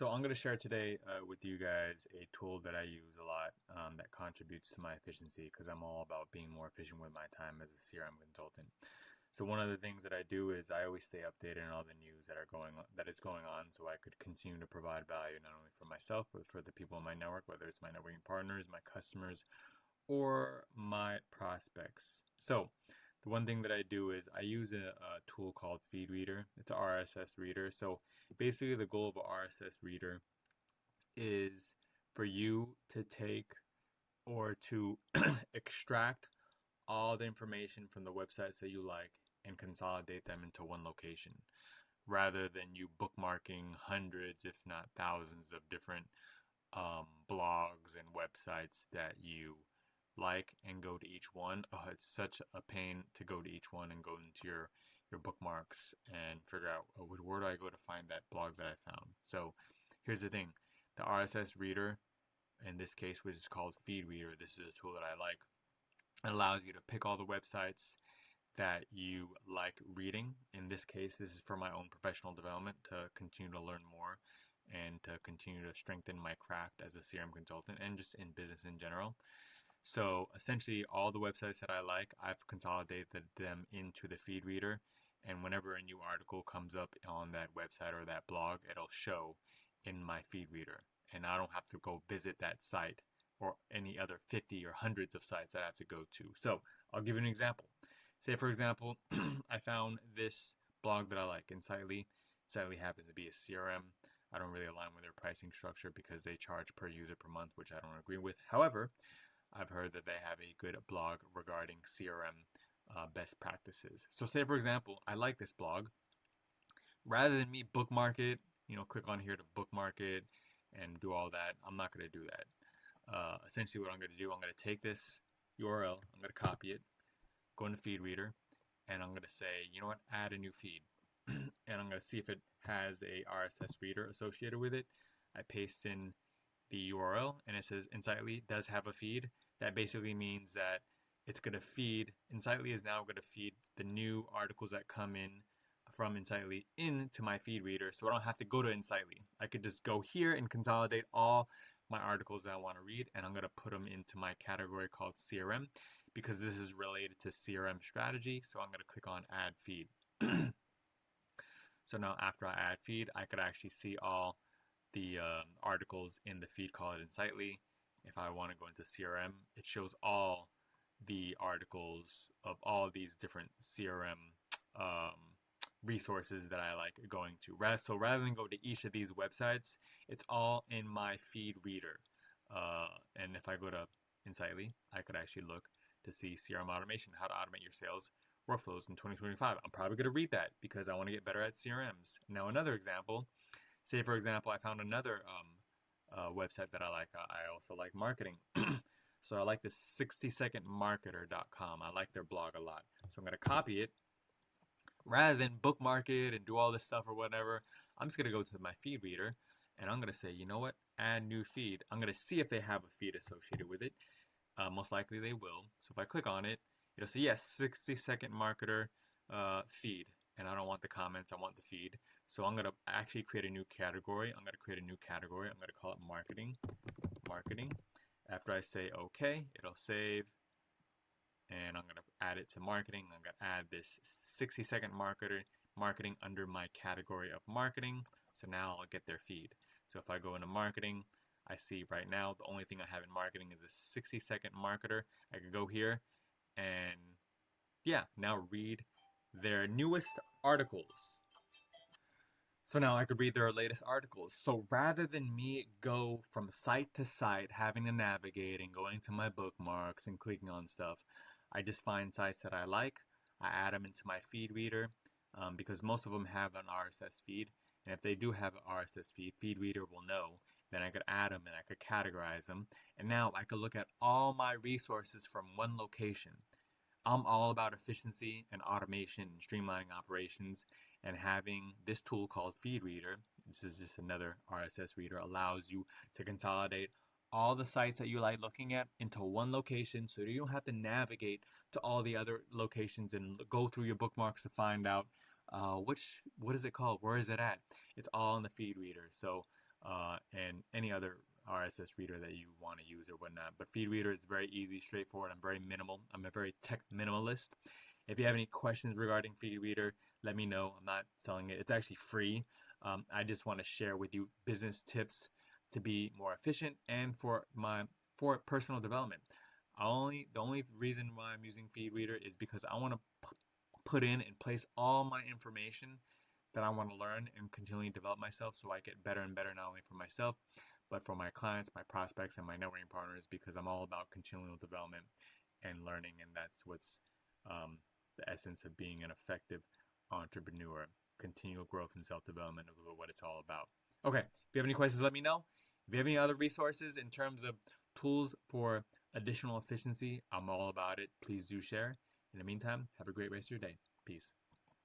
So I'm going to share today with you guys a tool that I use a lot that contributes to my efficiency because I'm all about being more efficient with my time as a CRM consultant. So one of the things that I do is I always stay updated on all the news that is going on, so I could continue to provide value not only for myself but for the people in my network, whether it's my networking partners, my customers, or my prospects. So the one thing that I do is I use a tool called Feedreader. It's an RSS reader. So basically the goal of an RSS reader is for you to take or to extract all the information from the websites that you like and consolidate them into one location, rather than you bookmarking hundreds, if not thousands, of different blogs and websites that you like and go to each one. Oh, it's such a pain to go to each one and go into your bookmarks and figure out where do I go to find that blog that I found. So here's the thing, the RSS reader in this case, which is called Feedreader, this is a tool that I like. It allows you to pick all the websites that you like reading. In this case, this is for my own professional development, to continue to learn more and to continue to strengthen my craft as a CRM consultant and just in business in general. So essentially all the websites that I like, I've consolidated them into the Feedreader, and whenever a new article comes up on that website or that blog, it'll show in my Feedreader, and I don't have to go visit that site or any other 50 or hundreds of sites that I have to go to. So I'll give you an example. Say for example, I found this blog that I like in 𝘁𝗍. 𝘁𝗍 happens to be a CRM. I don't really align with their pricing structure because they charge per user per month, which I don't agree with. However, I've heard that they have a good blog regarding CRM best practices. So say for example, I like this blog. Rather than me bookmark it, click on here to bookmark it and do all that, I'm not going to do that. Essentially what I'm going to do, I'm going to take this URL, I'm going to copy it, go into Feedreader, and I'm going to say, you know what, add a new feed. And I'm going to see if it has a RSS reader associated with it. I paste in the URL and it says 𝘁𝗍 does have a feed. That basically means that it's going to feed, 𝘁𝗍 is now going to feed the new articles that come in from 𝘁𝗍 into my Feedreader, so I don't have to go to 𝘁𝗍. I could just go here and consolidate all my articles that I want to read, and I'm going to put them into my category called CRM because this is related to CRM strategy. So I'm going to click on add feed. So now after I add feed, I could actually see all the articles in the feed called 𝘁𝗍. If I want to go into CRM, it shows all the articles of all these different CRM resources that I like going to. So rather than go to each of these websites, it's all in my Feedreader. And if I go to 𝘁𝗍, I could actually look to see CRM automation, how to automate your sales workflows in 2025. I'm probably going to read that because I want to get better at CRMs. Now another example, say for example, I found another website that I like. I also like marketing. So I like this 𝘁𝗵𝗁𝗇marketer.com. I like their blog a lot. So I'm going to copy it. Rather than bookmark it and do all this stuff or whatever, I'm just going to go to my Feedreader and I'm going to say, you know what, add new feed. I'm going to see if they have a feed associated with it. Most likely they will. So if I click on it, it'll say, yes, 𝘁𝗍 feed. And I don't want the comments, I want the feed. So I'm going to actually create a new category. I'm going to call it marketing. After I say OK, it'll save. And I'm going to add it to marketing. I'm going to add this 𝘁𝗍 marketing under my category of marketing. So now I'll get their feed. So if I go into marketing, I see right now the only thing I have in marketing is a 𝘁𝗍marketer. I could go here and yeah, now read their newest articles. So now I could read their latest articles. So rather than me go from site to site, having to navigate and going to my bookmarks and clicking on stuff, I just find sites that I like. I add them into my Feedreader because most of them have an RSS feed. And if they do have an RSS feed, Feedreader will know. Then I could add them and I could categorize them. And now I could look at all my resources from one location. I'm all about efficiency and automation and streamlining operations, and having this tool called Feedreader, this is just another RSS reader, allows you to consolidate all the sites that you like looking at into one location so you don't have to navigate to all the other locations and go through your bookmarks to find out what is it called, where is it at. It's all in the Feedreader. So and any other RSS reader that you want to use or whatnot. But Feedreader is very easy, straightforward. I'm very minimal. I'm a very tech minimalist. If you have any questions regarding Feedreader, let me know. I'm not selling it. It's actually free. I just want to share with you business tips to be more efficient and for personal development. The only reason why I'm using Feedreader is because I want to put in and place all my information that I want to learn and continually develop myself so I get better and better, not only for myself, but for my clients, my prospects, and my networking partners, because I'm all about continual development and learning, and that's what's the essence of being an effective entrepreneur. Continual growth and self-development is what it's all about. Okay, if you have any questions, let me know. If you have any other resources in terms of tools for additional efficiency, I'm all about it. Please do share. In the meantime, have a great rest of your day. Peace.